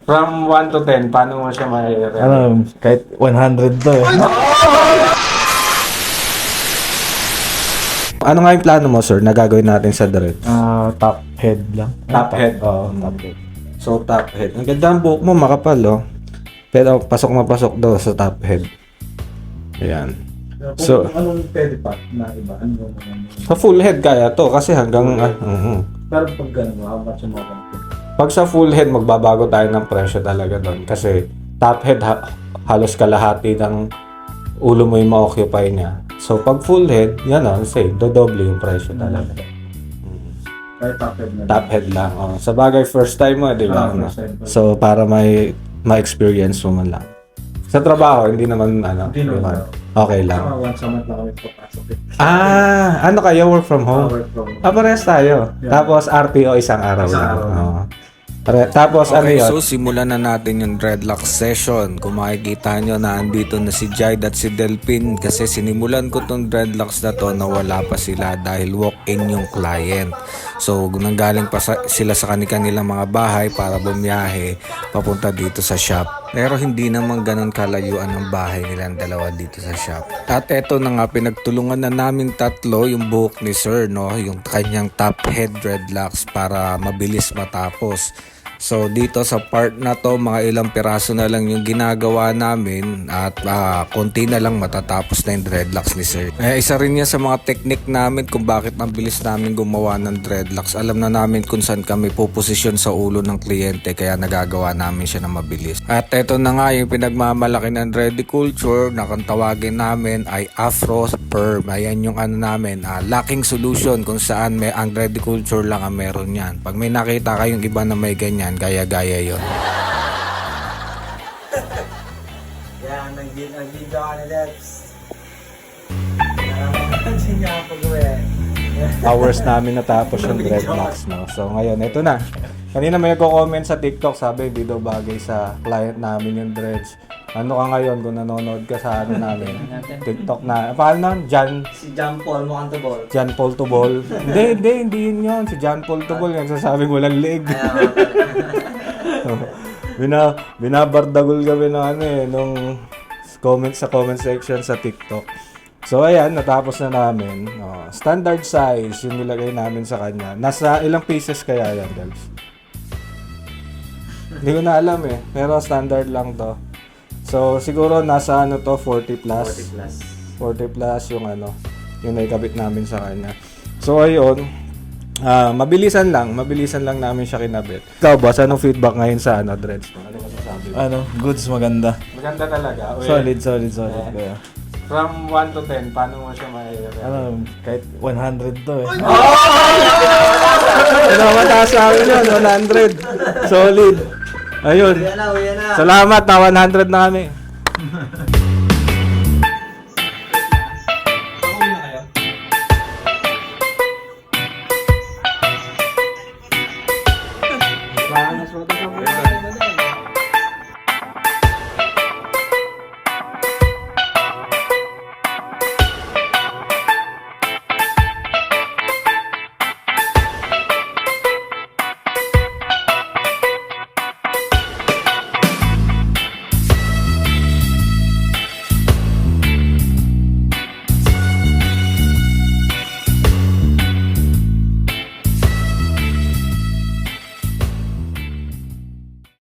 From 1 to 10, paano mo siya may-rate? Ano, kahit 100 to eh. Ano nga yung plano mo, sir, na gagawin natin sa direct? Top head lang. Top head? Oo, top head. So, top head. Ang ganda ng buhok mo, makapal, oh. Pero pasok na pasok daw sa top head. Ayan. So, Anong pwede pa na iba? Ano sa full head kaya to kasi hanggang... Pero pag gano'n, how much yung mga Pag sa full head, magbabago tayo ng presyo talaga doon. Kasi top head, halos kalahati ng ulo mo yung ma-occupy niya. So, pag full head, yan o, say, dodoble yung presyo talaga. Kahit top head na. Top head lang. Oh. Sa bagay, first time mo, di ba? First time. So, para may ma-experience mo man lang. Sa trabaho, hindi naman, Hindi naman. okay lang. Once a month lang kami papasok eh. Ano kayo? Work from home? Work from home. Parehas tayo. Yeah. Tapos, RTO isang araw Isang lang. araw. Oo. Tapos, ano Okay, yun? so simulan na natin yung dreadlock session. Kung makikita nyo na andito na si Jide at si Delpin kasi sinimulan ko tong dreadlocks na to na wala pa sila dahil walk-in yung client. So nanggaling pa sila sa kanilang mga bahay para bumiyahe papunta dito sa shop. Pero hindi naman ganun kalayuan ng bahay nilang dalawa dito sa shop. At eto na nga, pinagtulungan na namin tatlo yung buhok ni Sir, no? Yung kanyang top head dreadlocks para mabilis matapos. So dito sa part na to, mga ilang piraso na lang yung ginagawa namin at konti na lang matatapos na yung dreadlocks ni Sir. Isa rin yan sa mga technique namin kung bakit ang bilis namin gumawa ng dreadlocks. Alam na namin kung saan kami puposisyon sa ulo ng kliyente kaya nagagawa namin siya na mabilis. At eto na nga yung pinagmamalaki ng Dready Culture na kung tawagin namin ay Afro Perm. Ayan yung ano namin, locking solution kung saan may ang Dready Culture lang ang meron yan. Pag may nakita kayong iba na may ganyan, gaya-gaya yun. Yan, nag-video ka ni Debs. Nandiyan niya ako gawin. Hours namin natapos yung dreadlocks, no? So, ngayon, ito na. Kanina may nagko-comment sa TikTok, sabi, hindi daw bagay sa client namin yung dreads. Ano ka ngayon kung nanonood ka sa ano namin? TikTok na. Paano nun? Si John Paul, mukhang tubol. John Paul Tubol. Hindi yun yun. Si John Paul Tubol, yung nagsasabing walang leg. Binabardagol kami ng ano eh, nung sa comment section sa TikTok. So ayan, natapos na namin. Standard size yung nilagay namin sa kanya. Nasa ilang pieces kaya yan, Delps? Hindi ko na alam eh. Pero standard lang to. So siguro nasa ano to, 40 plus. 40 plus yung ano, yung naikabit namin sa kanya. So ayun, mabilisan lang namin siya kinabit. Ikaw boss, anong feedback ngayon sa ano, dreads? Ano masasabi? Ano, goods maganda. Maganda talaga. Solid kaya. From 1 to 10, paano mo siya may-rate? Ano, kahit 100 to eh. Ano mataas sa akin yun, 100. Solid. Ayun. Uwi na. Salamat, na 100 na kami.